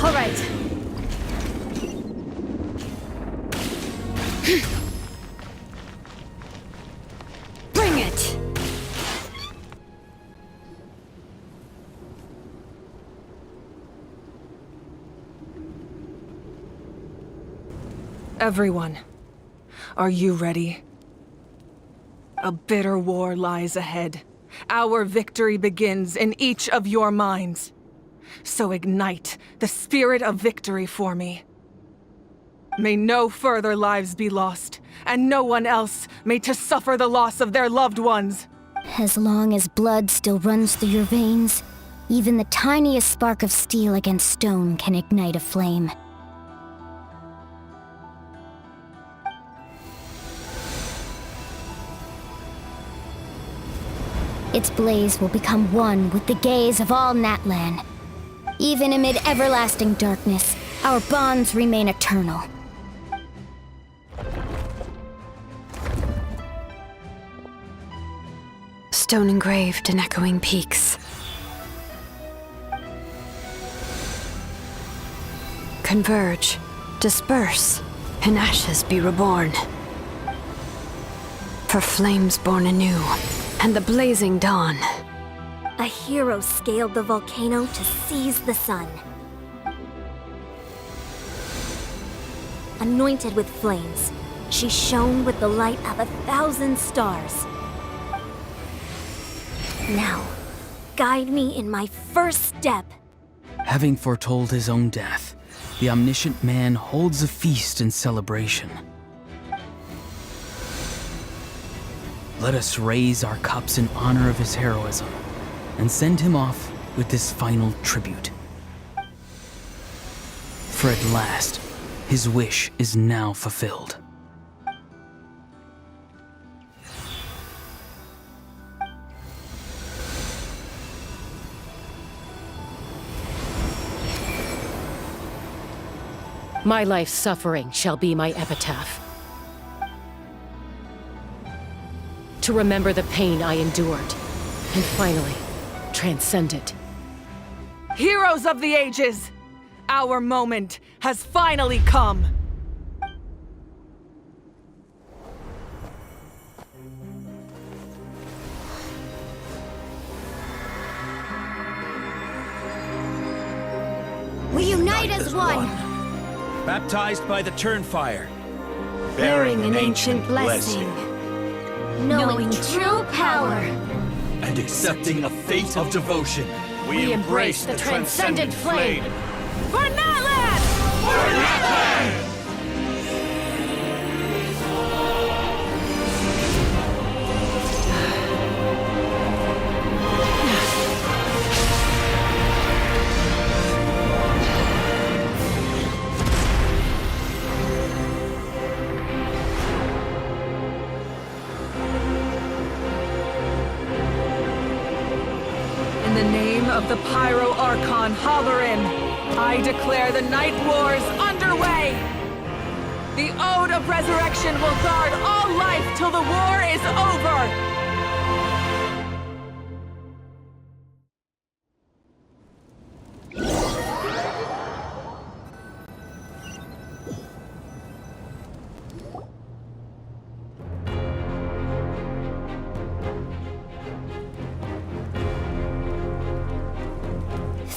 All right. Bring it! Everyone, are you ready? A bitter war lies ahead. Our victory begins in each of your minds. So ignite the spirit of victory for me. May no further lives be lost, and no one else may to suffer the loss of their loved ones. As long as blood still runs through your veins, even the tiniest spark of steel against stone can ignite a flame. Its blaze will become one with the gaze of all Natlan. Even amid everlasting darkness, our bonds remain eternal. Stone engraved in echoing peaks. Converge, disperse, in ashes be reborn. For flames born anew, and the blazing dawn. A hero scaled the volcano to seize the sun. Anointed with flames, she shone with the light of 1,000 stars. Now, guide me in my first step. Having foretold his own death, the omniscient man holds a feast in celebration. Let us raise our cups in honor of his heroism and send him off with this final tribute. For at last, his wish is now fulfilled. My life's suffering shall be my epitaph. To remember the pain I endured, and finally, transcend it. Heroes of the ages! Our moment has finally come! We unite as one! Baptized by the Turnfire, Bearing an ancient blessing. Knowing true power! and accepting a fate of devotion. We embrace the transcendent flame. For Natlan! In the name of the Pyro Archon Halloran, I declare the Night Wars underway! The Ode of Resurrection will guard all life till the war is over!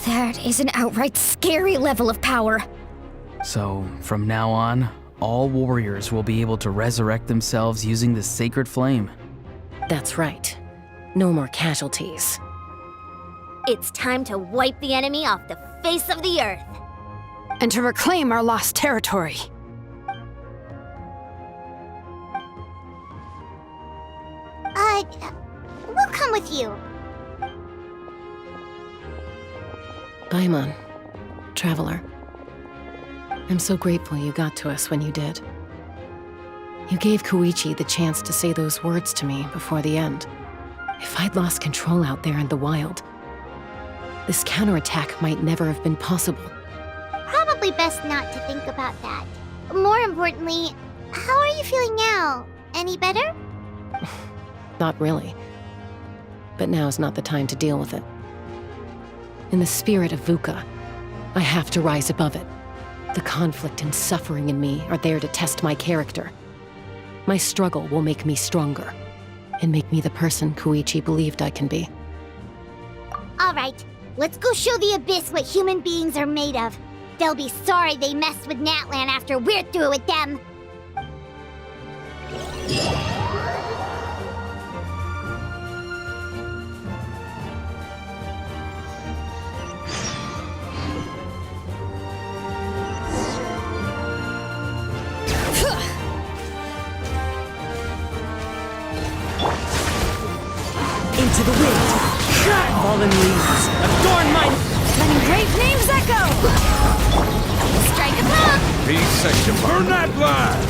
That is an outright scary level of power. So, from now on, all warriors will be able to resurrect themselves using the sacred flame. That's right. No more casualties. It's time to wipe the enemy off the face of the earth. and to reclaim our lost territory. We'll come with you. Baimon, Traveler. I'm so grateful you got to us when you did. You gave Koichi the chance to say those words to me before the end. If I'd lost control out there in the wild, this counterattack might never have been possible. Probably best not to think about that. More importantly, how are you feeling now? Any better? Not really. But now is not the time to deal with it. In the spirit of VUCA, I have to rise above it. The conflict and suffering in me are there to test my character. My struggle will make me stronger, and make me the person Koichi believed I can be. All right, let's go show the Abyss what human beings are made of. They'll be sorry they messed with Natlan after we're through with them. Into the wind! Fallen leaves, adorn my... Letting great names echo! Strike a pop! Be section burn that line!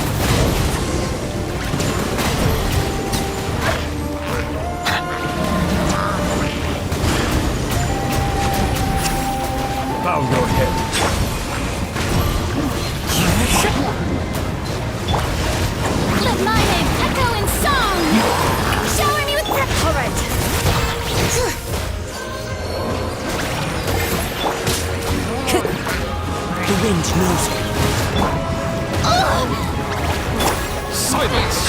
Bow your head. Let my name echo in song! Shower me with breath! All right. The wind knows me. Silence!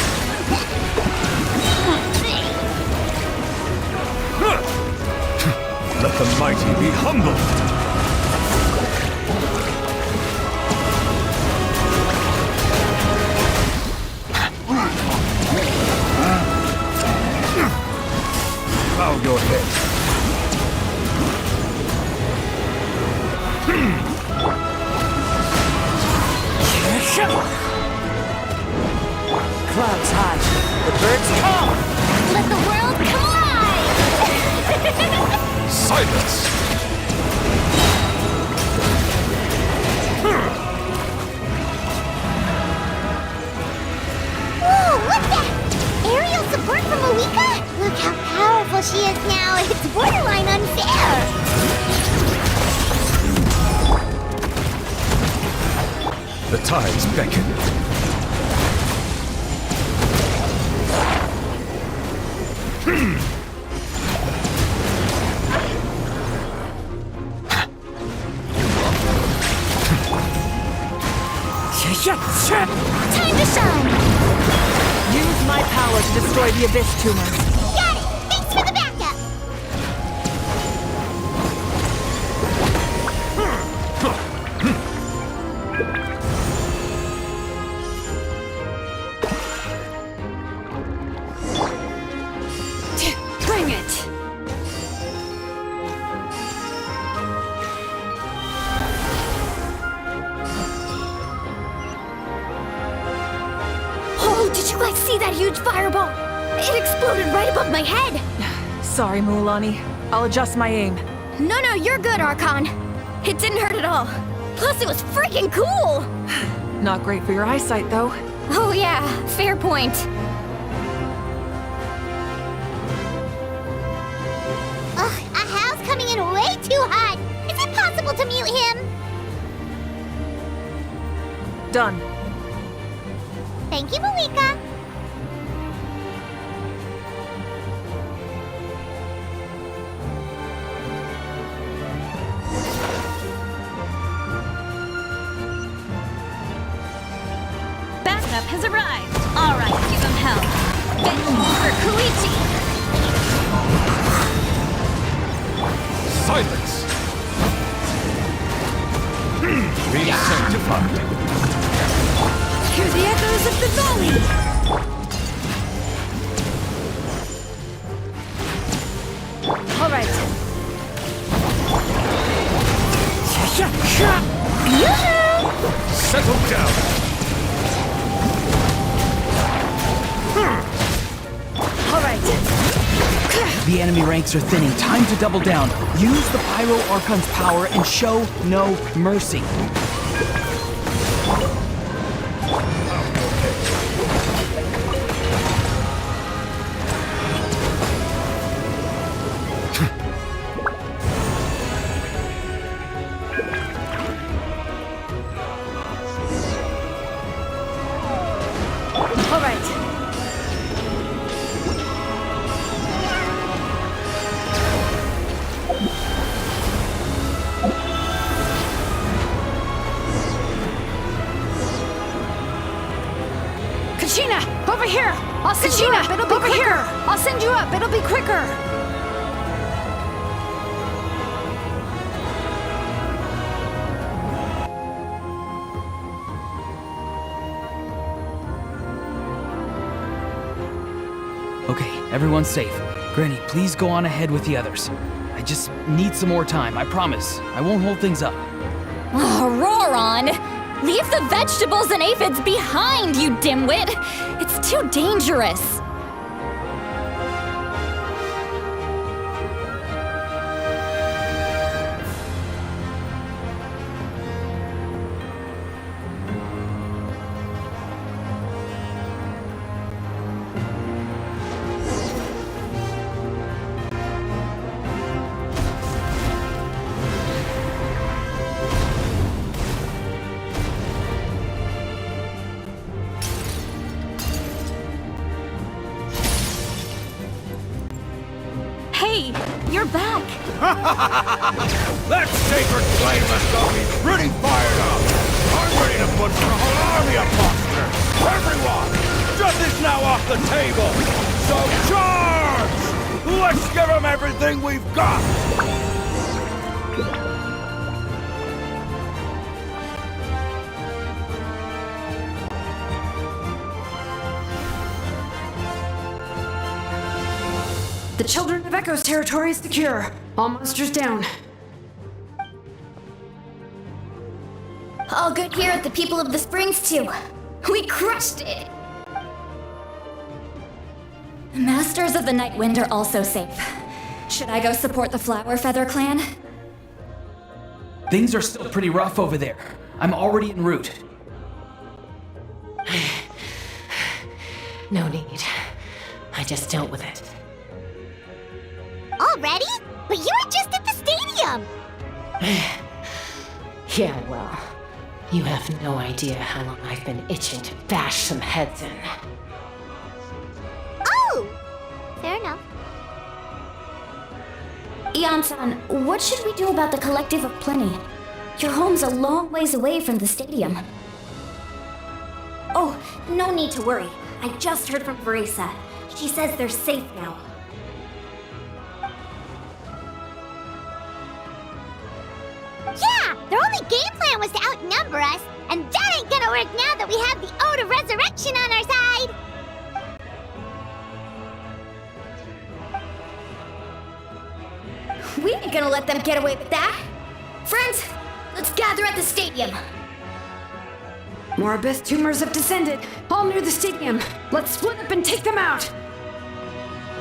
Let the mighty be humble! Bow your head. Clouds high, the birds call! Let the world collide! Silence! Whoa, what's that? Aerial support from Moika? Look how powerful she is now. It's borderline unfair. The tides beckon. Time to shine! Use my power to destroy the Abyss tumors. Got it! Thanks for the backup! Bring it! Oh, did you guys see that huge fireball? It exploded right above my head! Sorry, Mualani. I'll adjust my aim. No, you're good, Archon. It didn't hurt at all. Plus, it was freaking cool! Not great for your eyesight, though. Oh yeah, fair point. Ugh, Ahal's coming in way too hot. Is it possible to mute him? Done. Thank you, Malika. Backup has arrived. All right, give him hell. Get for Koichi. Silence! Be sanctified. Hear the echoes of the valley! All right. Yoo-hoo! Settle down! All right. The enemy ranks are thinning. Time to double down. Use the Pyro Archon's power and show no mercy. All right. Kachina, over here! I'll send you up, it'll be quicker! I'll send you up, it'll be quicker! Okay, everyone's safe. Granny, please go on ahead with the others. I just need some more time, I promise. I won't hold things up. Oh, Roron! Leave the vegetables and aphids behind, you dimwit! It's too dangerous! Hey, you're back. That sacred flame has got me pretty fired up! I'm ready to put for a whole army of monsters! Everyone! Nothing's now off the table! So charge! Let's give them everything we've got! The Children of Echo's territory is secure. All monsters down. All good here at the People of the Springs, too. We crushed it! Masters of the Night Wind are also safe. Should I go support the Flower Feather clan? Things are still pretty rough over there. I'm already en route. No need. I just dealt with it. Already? But you were just at the stadium! Yeah, well, you have no idea how long I've been itching to bash some heads in. Oh! Fair enough. Ian-san, what should we do about the Collective of Plenty? Your home's a long ways away from the stadium. Oh, no need to worry. I just heard from Verisa. She says they're safe now. Yeah! Their only game plan was to outnumber us, and that ain't gonna work now that we have the Ode of Resurrection on our side! We ain't gonna let them get away with that! Friends, let's gather at the stadium! More abyss tumors have descended, all near the stadium. Let's split up and take them out.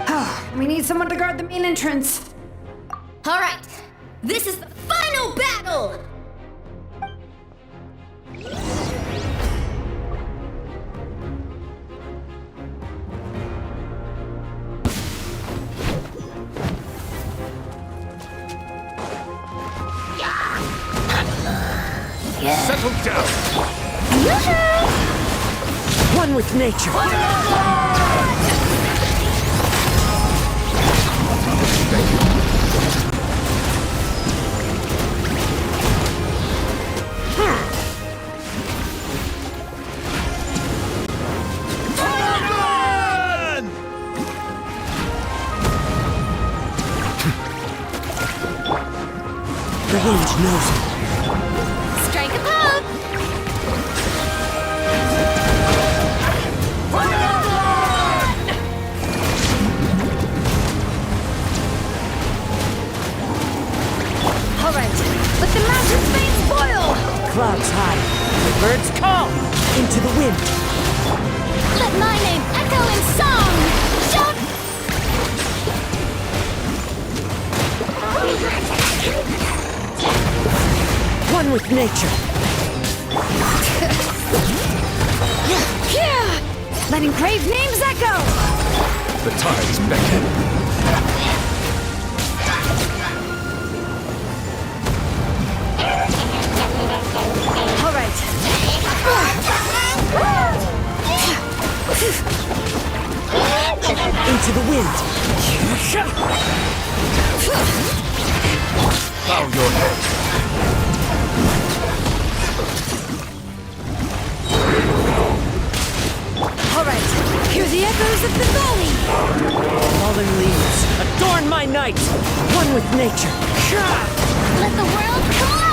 Oh, we need someone to guard the main entrance. Alright, this is the final battle! Settle down! One with nature. The village knows it. Strike a pose! All right, let the master's veins boil. Clouds high. fly. The birds call into the wind. Let my name echo in song! Shout! One with nature. Letting crave names echo! The tides beckon. All right. Into the wind. Bow your head. All right. Hear the echoes of the valley! Fallen leaves, adorn my night. One with nature. Let the world collide!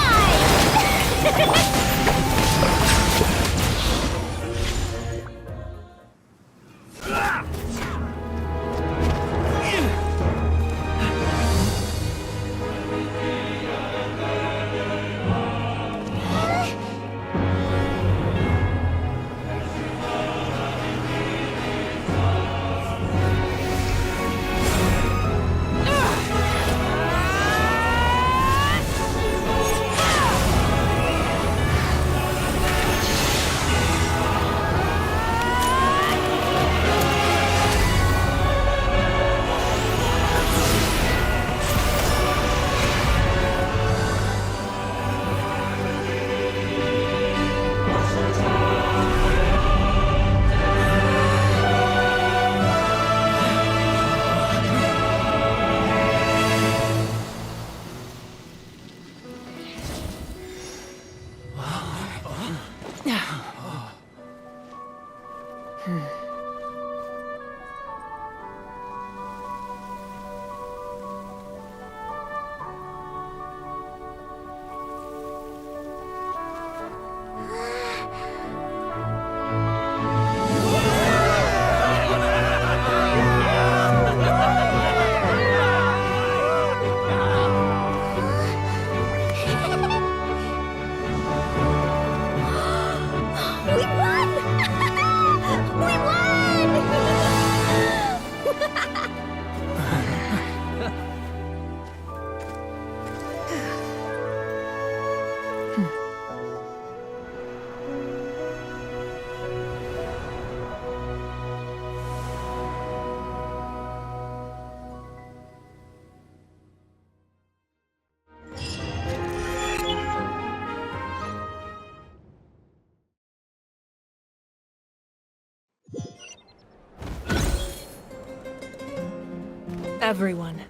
Everyone,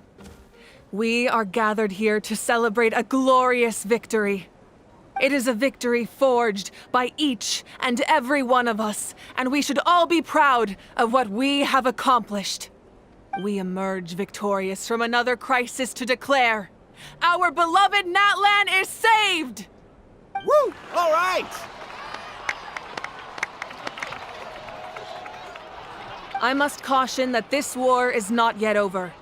we are gathered here to celebrate a glorious victory. It is a victory forged by each and every one of us, and we should all be proud of what we have accomplished. We emerge victorious from another crisis to declare, our beloved Natlan is saved! Woo! All right! I must caution that this war is not yet over.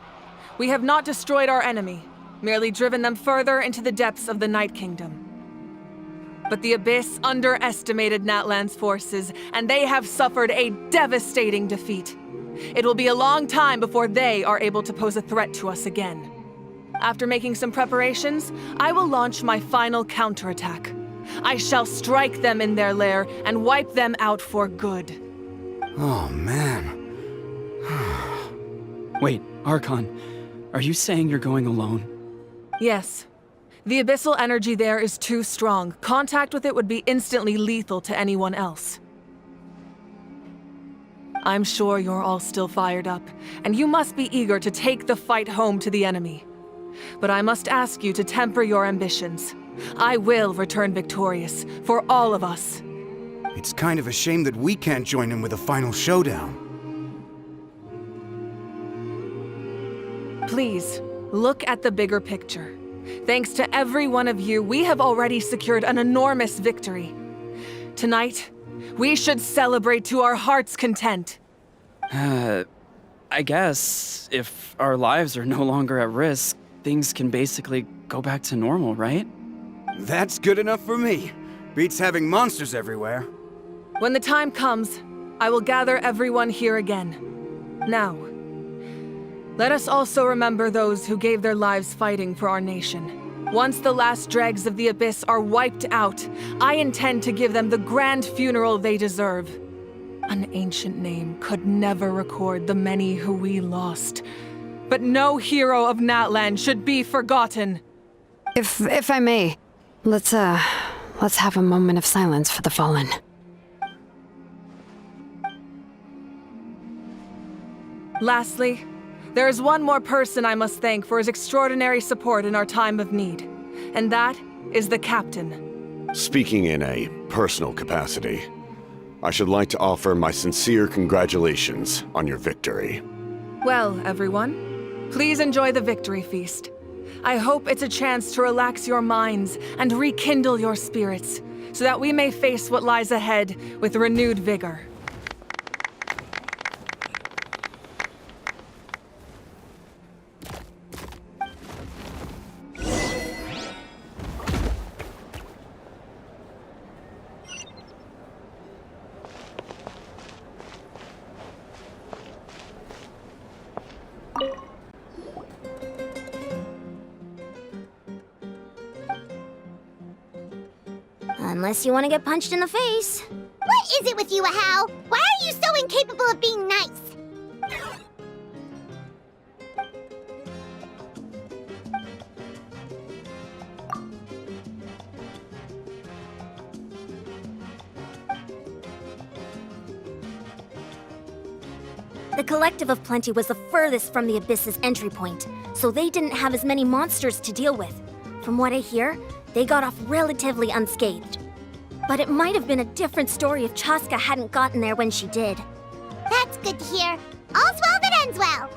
We have not destroyed our enemy, merely driven them further into the depths of the Night Kingdom. But the Abyss underestimated Natlan's forces, and they have suffered a devastating defeat. It will be a long time before they are able to pose a threat to us again. After making some preparations, I will launch my final counterattack. I shall strike them in their lair and wipe them out for good. Oh, man. Wait, Archon, are you saying you're going alone? Yes. The abyssal energy there is too strong. Contact with it would be instantly lethal to anyone else. I'm sure you're all still fired up, and you must be eager to take the fight home to the enemy. But I must ask you to temper your ambitions. I will return victorious, for all of us. It's kind of a shame that we can't join in with a final showdown. Please, look at the bigger picture. Thanks to every one of you, we have already secured an enormous victory. Tonight, we should celebrate to our heart's content. I guess if our lives are no longer at risk, things can basically go back to normal, right? That's good enough for me. Beats having monsters everywhere. When the time comes, I will gather everyone here again. Now, let us also remember those who gave their lives fighting for our nation. Once the last dregs of the Abyss are wiped out, I intend to give them the grand funeral they deserve. An ancient name could never record the many who we lost. But no hero of Natlan should be forgotten. If I may, let's have a moment of silence for the fallen. Lastly, there is one more person I must thank for his extraordinary support in our time of need, and that is the Captain. Speaking in a personal capacity, I should like to offer my sincere congratulations on your victory. Well, everyone, please enjoy the victory feast. I hope it's a chance to relax your minds and rekindle your spirits, so that we may face what lies ahead with renewed vigor. Unless you want to get punched in the face. What is it with you, Ahau? Why are you so incapable of being nice? The Collective of Plenty was the furthest from the Abyss's entry point, so they didn't have as many monsters to deal with. From what I hear, they got off relatively unscathed. But it might have been a different story if Chaska hadn't gotten there when she did. That's good to hear. All's well that ends well.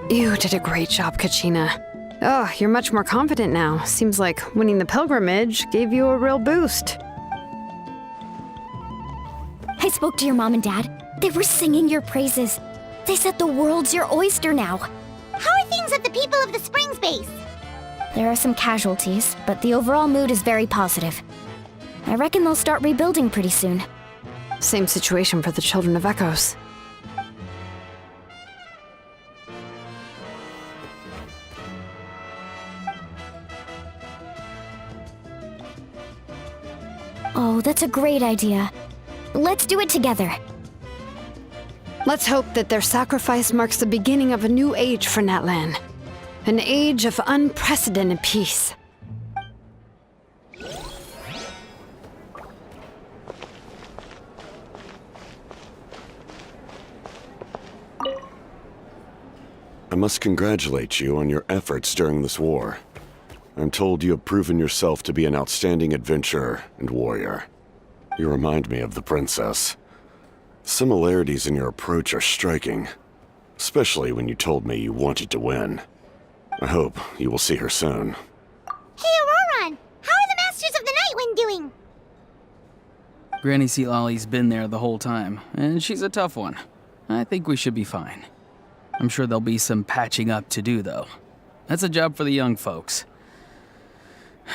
You did a great job, Kachina. Oh, you're much more confident now. Seems like winning the pilgrimage gave you a real boost. I spoke to your mom and dad. They were singing your praises. They said the world's your oyster now. How are things at the People of the Springs base? There are some casualties, but the overall mood is very positive. I reckon they'll start rebuilding pretty soon. Same situation for the Children of Echoes. Oh, that's a great idea. Let's do it together. Let's hope that their sacrifice marks the beginning of a new age for Natlan. An age of unprecedented peace. I must congratulate you on your efforts during this war. I'm told you have proven yourself to be an outstanding adventurer and warrior. You remind me of the princess. Similarities in your approach are striking, especially when you told me you wanted to win. I hope you will see her soon. Hey, Auroron! How are the Masters of the Nightwind doing? Granny Sealolly's been there the whole time, and she's a tough one. I think we should be fine. I'm sure there'll be some patching up to do, though. That's a job for the young folks.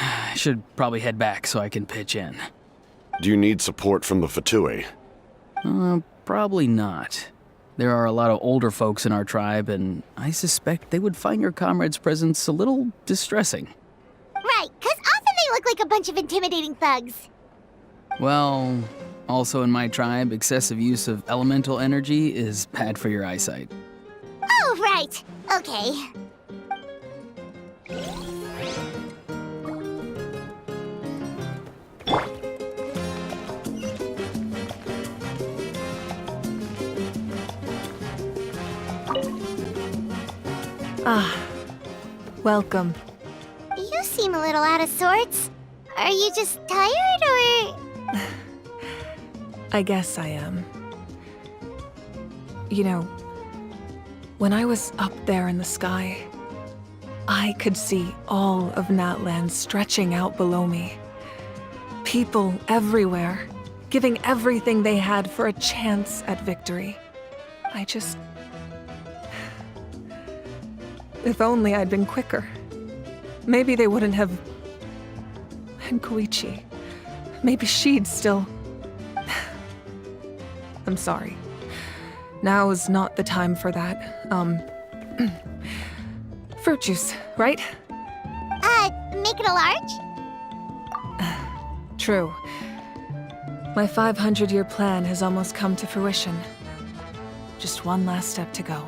I should probably head back so I can pitch in. Do you need support from the Fatui? Probably not. There are a lot of older folks in our tribe, and I suspect they would find your comrade's presence a little distressing. Right, 'cause often they look like a bunch of intimidating thugs. Well, also in my tribe, excessive use of elemental energy is bad for your eyesight. Oh, right. Okay. Welcome. You seem a little out of sorts. Are you just tired, or...? I guess I am. You know, when I was up there in the sky, I could see all of Natlan stretching out below me. People everywhere, giving everything they had for a chance at victory. If only I'd been quicker. Maybe they wouldn't have... And Koichi. Maybe she'd still... I'm sorry. Now is not the time for that. Fruit juice, right? Make it a large? True. My 500-year plan has almost come to fruition. Just one last step to go.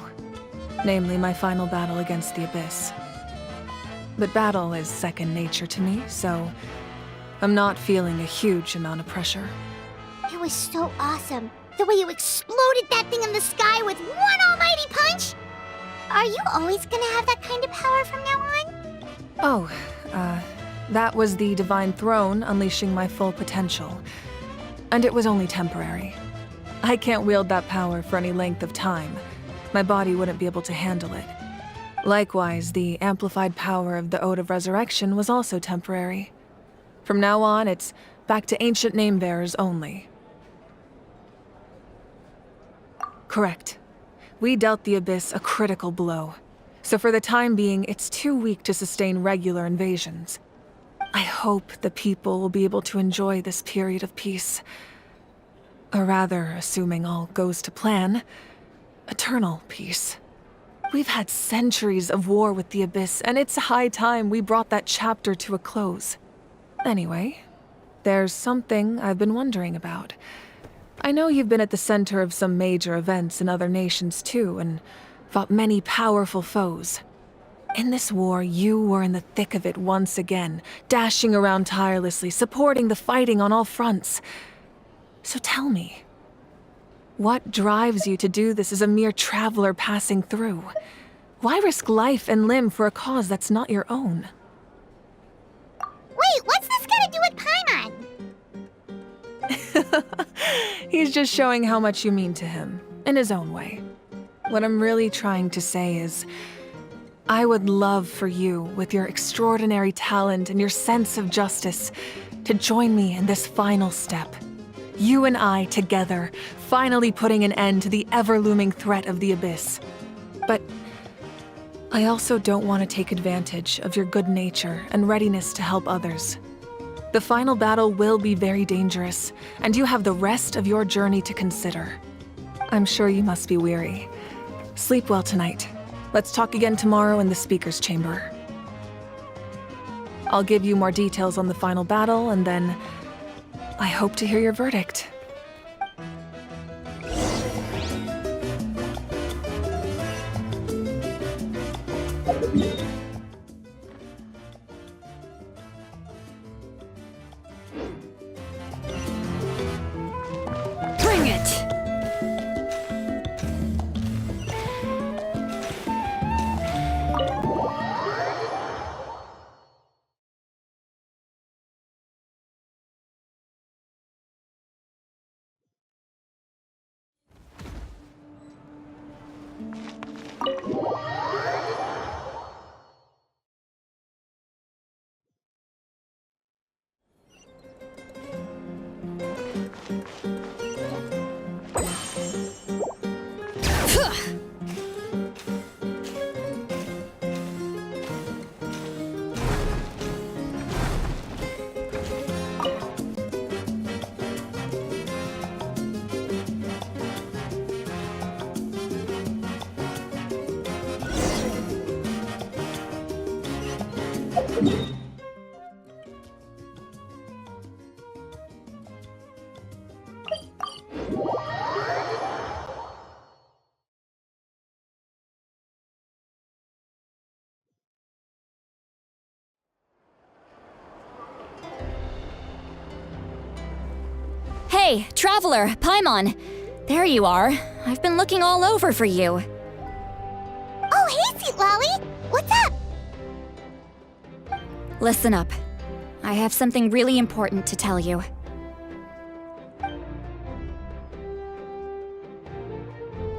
Namely, my final battle against the Abyss. But battle is second nature to me, so I'm not feeling a huge amount of pressure. It was so awesome. The way you exploded that thing in the sky with one almighty punch! Are you always gonna have that kind of power from now on? Oh, that was the Divine Throne unleashing my full potential. And it was only temporary. I can't wield that power for any length of time. My body wouldn't be able to handle it. Likewise, the amplified power of the Ode of Resurrection was also temporary. From now on, it's back to ancient name-bearers only. Correct. We dealt the Abyss a critical blow. So for the time being, it's too weak to sustain regular invasions. I hope the people will be able to enjoy this period of peace. Or rather, assuming all goes to plan, eternal peace. We've had centuries of war with the Abyss, and it's high time we brought that chapter to a close. Anyway, there's something I've been wondering about. I know you've been at the center of some major events in other nations too, and fought many powerful foes. In this war, you were in the thick of it once again, dashing around tirelessly, supporting the fighting on all fronts. So tell me, what drives you to do this as a mere traveler passing through? Why risk life and limb for a cause that's not your own? Wait, what's this got to do with Paimon? He's just showing how much you mean to him, in his own way. What I'm really trying to say is, I would love for you, with your extraordinary talent and your sense of justice, to join me in this final step. You and I together, finally putting an end to the ever-looming threat of the Abyss. But I also don't want to take advantage of your good nature and readiness to help others. The final battle will be very dangerous, and you have the rest of your journey to consider. I'm sure you must be weary. Sleep well tonight. Let's talk again tomorrow in the speaker's chamber. I'll give you more details on the final battle, and then I hope to hear your verdict. Bring it! Hey, Traveler, Paimon. There you are. I've been looking all over for you. Oh, hey, Sweet Lolly! What's up? Listen up. I have something really important to tell you.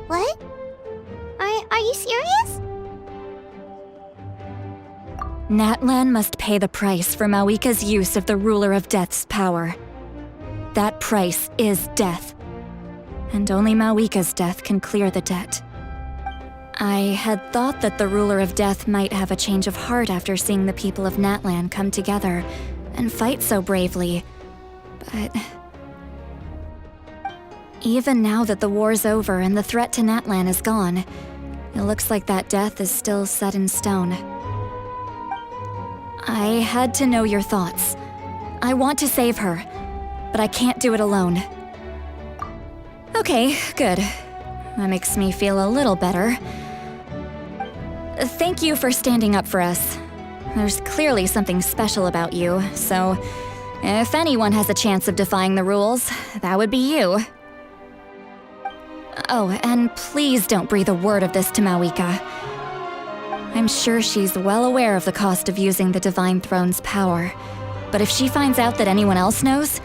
What? Are you serious? Natlan must pay the price for Mawika's use of the Ruler of Death's power. That price is death. And only Mawika's death can clear the debt. I had thought that the Ruler of Death might have a change of heart after seeing the people of Natlan come together and fight so bravely, but... even now that the war's over and the threat to Natlan is gone, it looks like that death is still set in stone. I had to know your thoughts. I want to save her, but I can't do it alone. Okay, good. That makes me feel a little better. Thank you for standing up for us. There's clearly something special about you, so if anyone has a chance of defying the rules, that would be you. Oh, and please don't breathe a word of this to Mawika. I'm sure she's well aware of the cost of using the Divine Throne's power, but if she finds out that anyone else knows,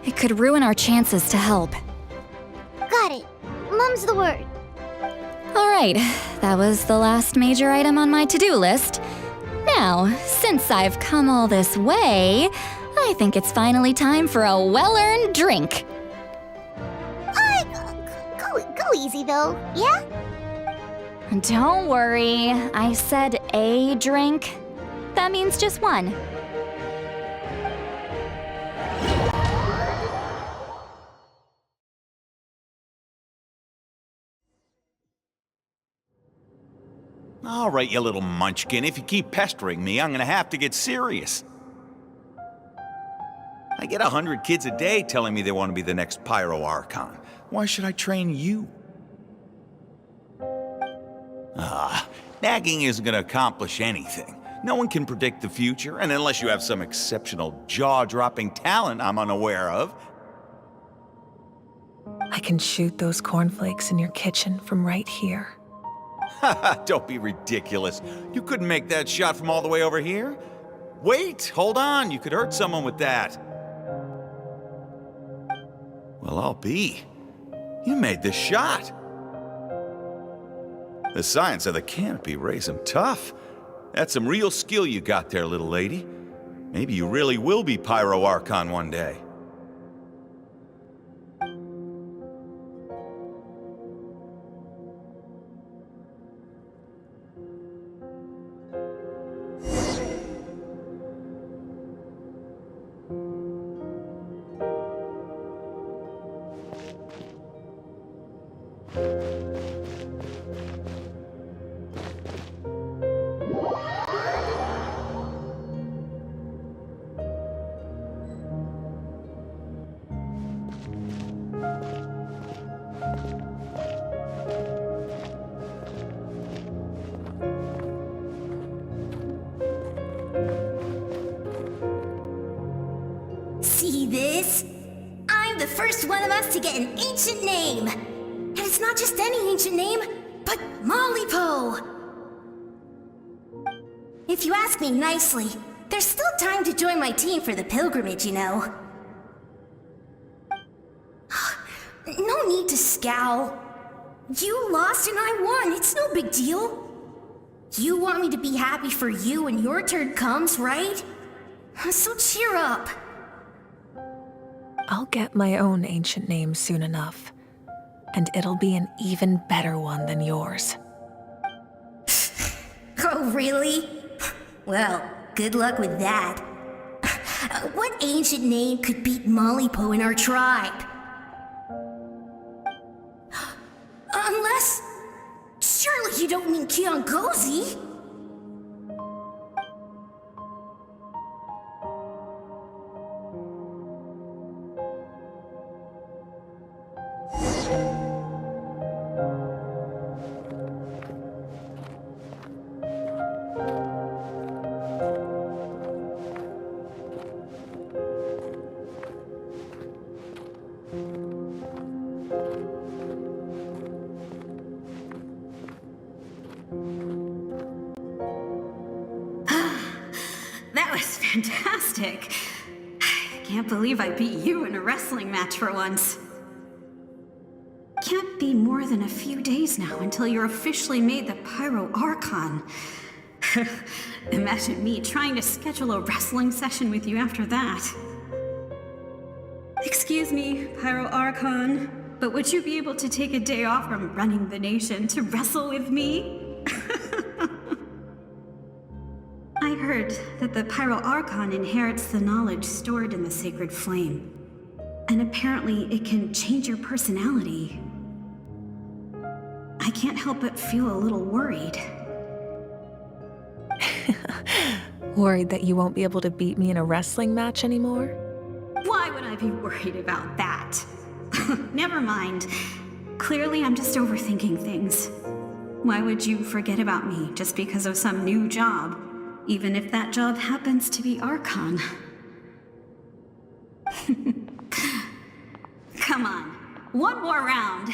it could ruin our chances to help. Got it. Mum's the word. Alright, that was the last major item on my to-do list. Now, since I've come all this way, I think it's finally time for a well-earned drink. Go easy though, yeah? Don't worry, I said a drink. That means just one. All right, you little munchkin. If you keep pestering me, I'm gonna have to get serious. I get 100 kids a day telling me they want to be the next Pyro Archon. Why should I train you? Nagging isn't gonna accomplish anything. No one can predict the future, and unless you have some exceptional jaw-dropping talent I'm unaware of. I can shoot those cornflakes in your kitchen from right here. Don't be ridiculous. You couldn't make that shot from all the way over here? Wait, hold on. You could hurt someone with that. Well, I'll be. You made the shot. The science of the canopy raised him tough. That's some real skill you got there, little lady. Maybe you really will be Pyro Archon one day. See this? I'm the first one of us to get an ancient name. And it's not just any ancient name, but Malipo. If you ask me nicely, there's still time to join my team for the pilgrimage, you know. No need to scowl. You lost and I won, it's no big deal. You want me to be happy for you when your turn comes, right? So cheer up. I'll get my own ancient name soon enough, and it'll be an even better one than yours. Oh, really? Well, good luck with that. What ancient name could beat Malipo in our tribe? Unless... surely you don't mean Kiangozi? That was fantastic. I can't believe I beat you in a wrestling match for once. Can't be more than a few days now until you're officially made the Pyro Archon. Imagine me trying to schedule a wrestling session with you after that. Excuse me, Pyro Archon, but would you be able to take a day off from running the nation to wrestle with me? I heard that the Pyro Archon inherits the knowledge stored in the sacred flame. And apparently it can change your personality. I can't help but feel a little worried. Worried that you won't be able to beat me in a wrestling match anymore? Why would I be worried about that? Never mind. Clearly I'm just overthinking things. Why would you forget about me just because of some new job? Even if that job happens to be Archon. Come on, one more round.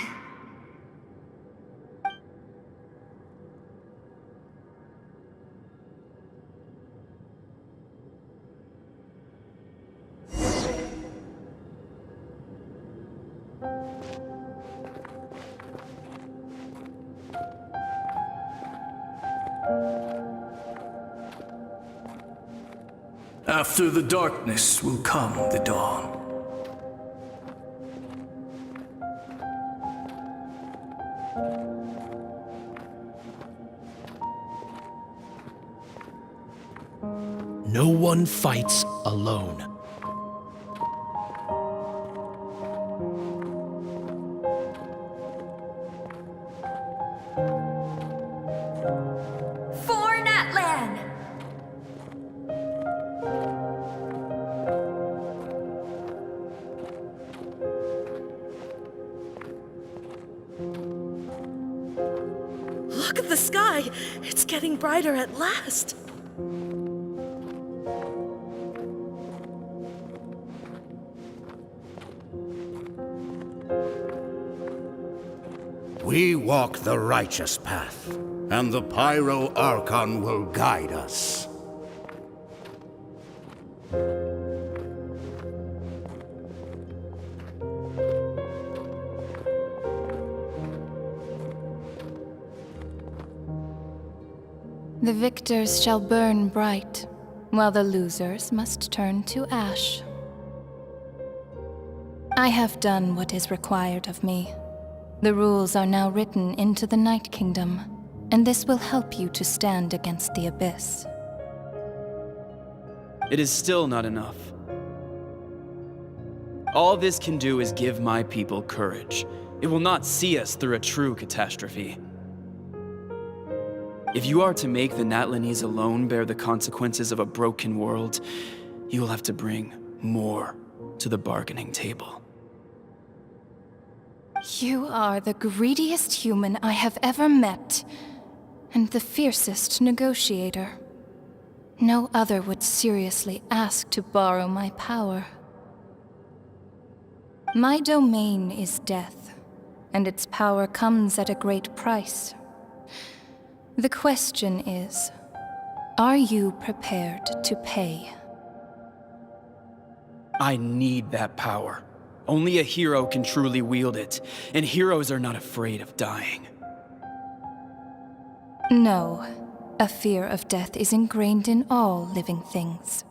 After the darkness will come the dawn. No one fights alone. For Natlan! Look at the sky! It's getting brighter at last! We walk the righteous path, and the Pyro Archon will guide us. The victors shall burn bright, while the losers must turn to ash. I have done what is required of me. The rules are now written into the Night Kingdom, and this will help you to stand against the Abyss. It is still not enough. All this can do is give my people courage. It will not see us through a true catastrophe. If you are to make the Natlanese alone bear the consequences of a broken world, you will have to bring more to the bargaining table. You are the greediest human I have ever met, and the fiercest negotiator. No other would seriously ask to borrow my power. My domain is death, and its power comes at a great price. The question is, are you prepared to pay? I need that power. Only a hero can truly wield it, and heroes are not afraid of dying. No, a fear of death is ingrained in all living things.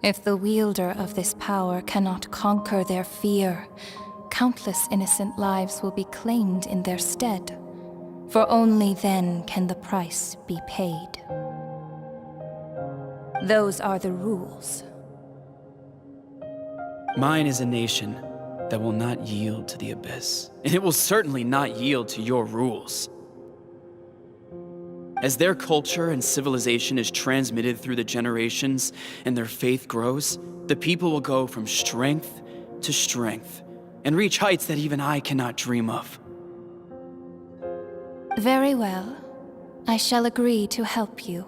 If the wielder of this power cannot conquer their fear, countless innocent lives will be claimed in their stead. For only then can the price be paid. Those are the rules. Mine is a nation that will not yield to the Abyss, and it will certainly not yield to your rules. As their culture and civilization is transmitted through the generations and their faith grows, the people will go from strength to strength and reach heights that even I cannot dream of. Very well. I shall agree to help you.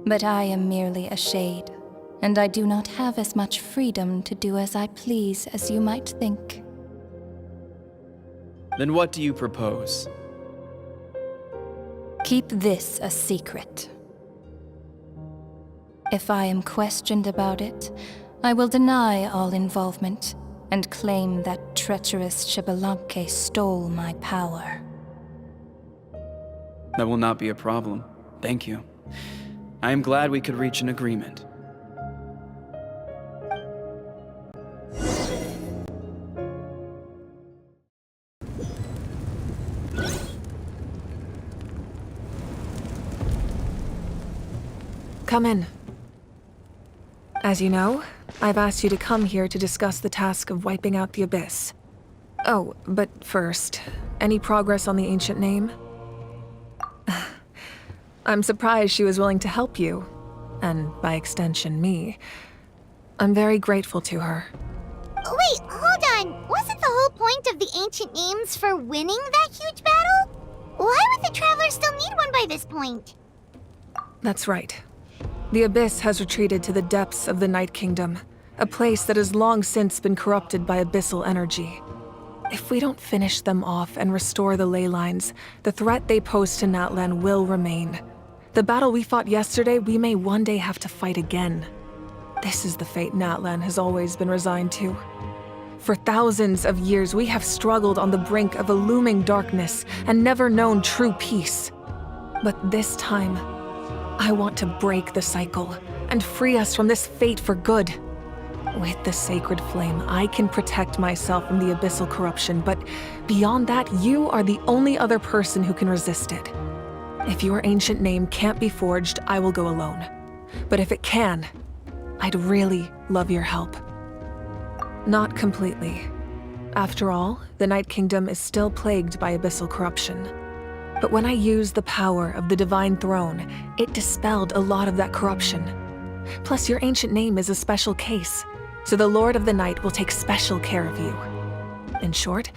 But I am merely a shade, and I do not have as much freedom to do as I please as you might think. Then what do you propose? Keep this a secret. If I am questioned about it, I will deny all involvement and claim that treacherous Xbalanque stole my power. That will not be a problem. Thank you. I am glad we could reach an agreement. Come in. As you know, I've asked you to come here to discuss the task of wiping out the Abyss. Oh, but first, any progress on the ancient name? I'm surprised she was willing to help you, and by extension, me. I'm very grateful to her. Wait, hold on. Wasn't the whole point of the ancient names for winning that huge battle? Why would the Traveler still need one by this point? That's right. The Abyss has retreated to the depths of the Night Kingdom, a place that has long since been corrupted by abyssal energy. If we don't finish them off and restore the ley lines, the threat they pose to Natlan will remain. The battle we fought yesterday, we may one day have to fight again. This is the fate Natlan has always been resigned to. For thousands of years, we have struggled on the brink of a looming darkness and never known true peace. But this time, I want to break the cycle and free us from this fate for good. With the sacred flame, I can protect myself from the abyssal corruption, but beyond that, you are the only other person who can resist it. If your ancient name can't be forged, I will go alone. But if it can, I'd really love your help. Not completely. After all, the Night Kingdom is still plagued by abyssal corruption. But when I used the power of the Divine Throne, it dispelled a lot of that corruption. Plus, your ancient name is a special case, so the Lord of the Night will take special care of you. In short,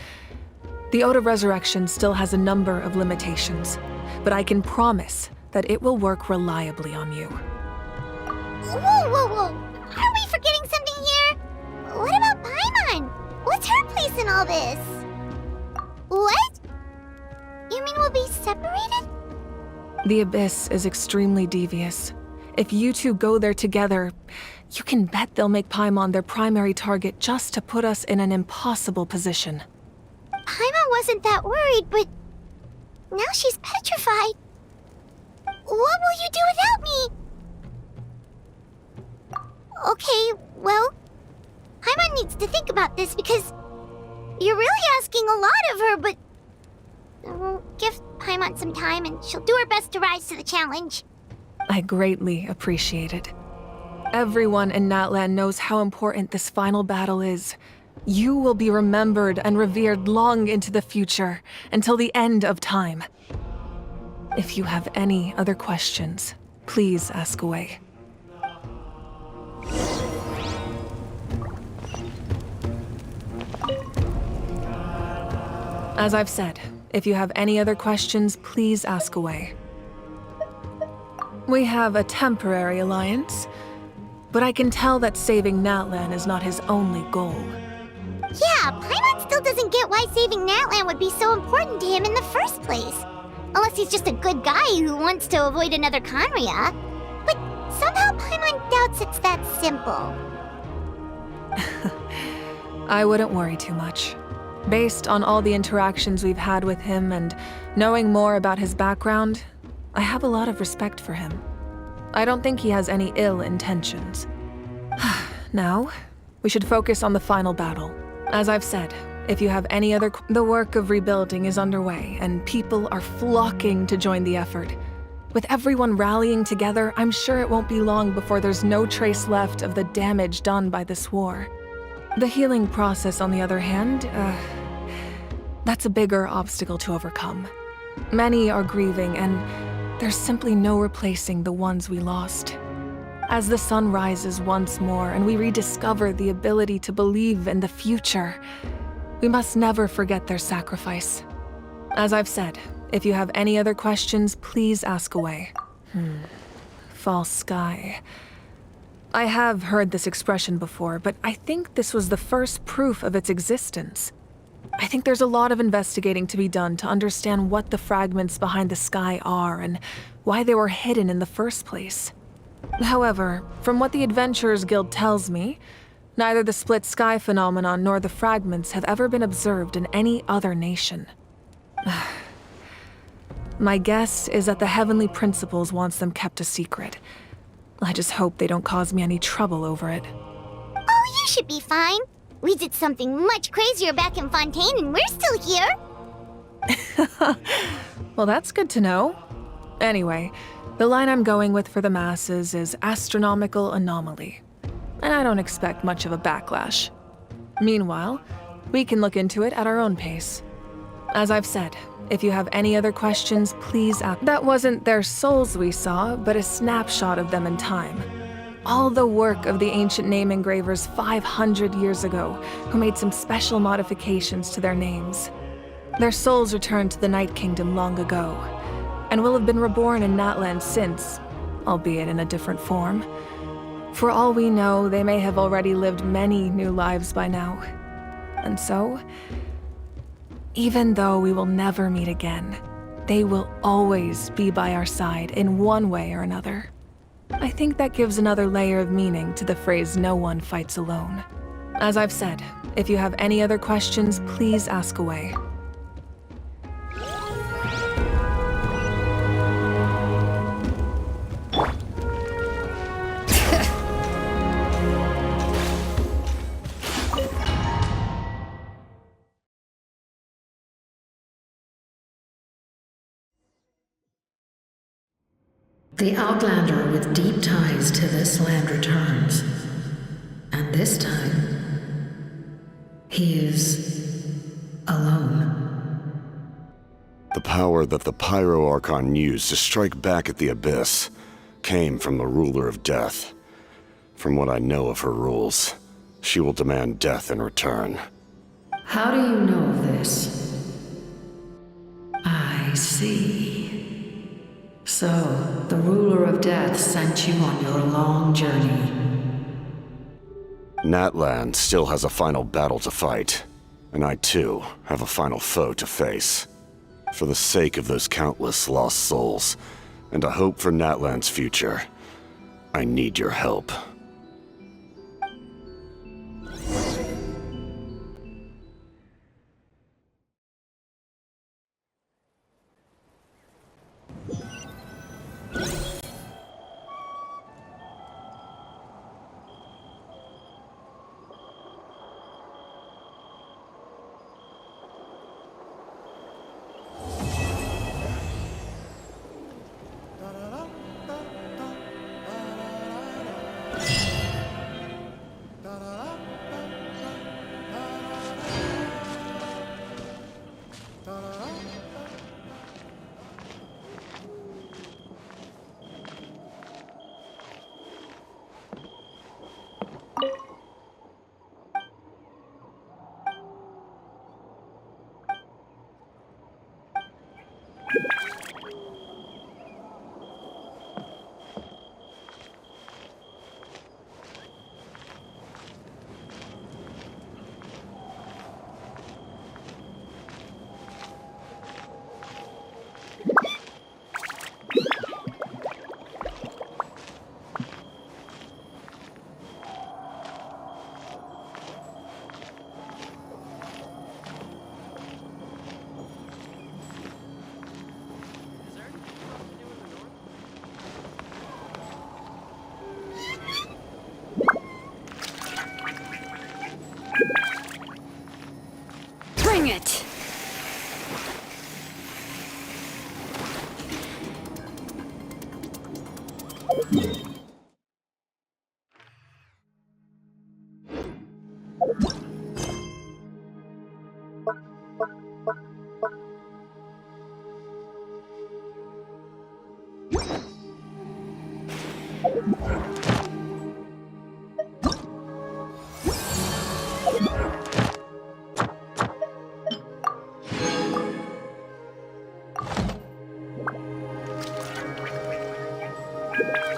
the Ode of Resurrection still has a number of limitations, but I can promise that it will work reliably on you. Whoa. Are we forgetting something here? What about Paimon? What's her place in all this? What? You mean we'll be separated? The Abyss is extremely devious. If you two go there together, you can bet they'll make Paimon their primary target just to put us in an impossible position. Paimon wasn't that worried, but now she's petrified. What will you do without me? Okay, well, Paimon needs to think about this because you're really asking a lot of her, but we'll give Paimon some time and she'll do her best to rise to the challenge. I greatly appreciate it. Everyone in Natlan knows how important this final battle is. You will be remembered and revered long into the future, until the end of time. If you have any other questions, please ask away. As I've said, if you have any other questions, please ask away. We have a temporary alliance, but I can tell that saving Natlan is not his only goal. Yeah, Paimon still doesn't get why saving Natlan would be so important to him in the first place. Unless he's just a good guy who wants to avoid another Khaenri'ah. But somehow Paimon doubts it's that simple. I wouldn't worry too much. Based on all the interactions we've had with him and knowing more about his background, I have a lot of respect for him. I don't think he has any ill intentions. Now, we should focus on the final battle. As I've said, if you have any other... The work of rebuilding is underway, and people are flocking to join the effort. With everyone rallying together, I'm sure it won't be long before there's no trace left of the damage done by this war. The healing process, on the other hand, that's a bigger obstacle to overcome. Many are grieving, and there's simply no replacing the ones we lost. As the sun rises once more and we rediscover the ability to believe in the future, we must never forget their sacrifice. As I've said, if you have any other questions, please ask away. False sky. I have heard this expression before, but I think this was the first proof of its existence. I think there's a lot of investigating to be done to understand what the fragments behind the sky are and why they were hidden in the first place. However, from what the Adventurers Guild tells me, neither the split sky phenomenon nor the fragments have ever been observed in any other nation. My guess is that the Heavenly Principles wants them kept a secret. I just hope they don't cause me any trouble over it. Oh, you should be fine. We did something much crazier back in Fontaine and we're still here. Well, that's good to know. Anyway, the line I'm going with for the masses is astronomical anomaly. And I don't expect much of a backlash. Meanwhile, we can look into it at our own pace. As I've said, if you have any other questions, please ask. That wasn't their souls we saw, but a snapshot of them in time. All the work of the ancient name engravers 500 years ago, who made some special modifications to their names. Their souls returned to the Night Kingdom long ago, and will have been reborn in Natlan since, albeit in a different form. For all we know, they may have already lived many new lives by now. And so, even though we will never meet again, they will always be by our side in one way or another. I think that gives another layer of meaning to the phrase "no one fights alone." As I've said, if you have any other questions, please ask away. The Outlander with deep ties to this land returns. And this time, he is alone. The power that the Pyro Archon used to strike back at the Abyss came from the Ruler of Death. From what I know of her rules, she will demand death in return. How do you know of this? I see. So, the Ruler of Death sent you on your long journey. Natlan still has a final battle to fight, and I too have a final foe to face. For the sake of those countless lost souls, and a hope for Natlan's future, I need your help. Bring it! you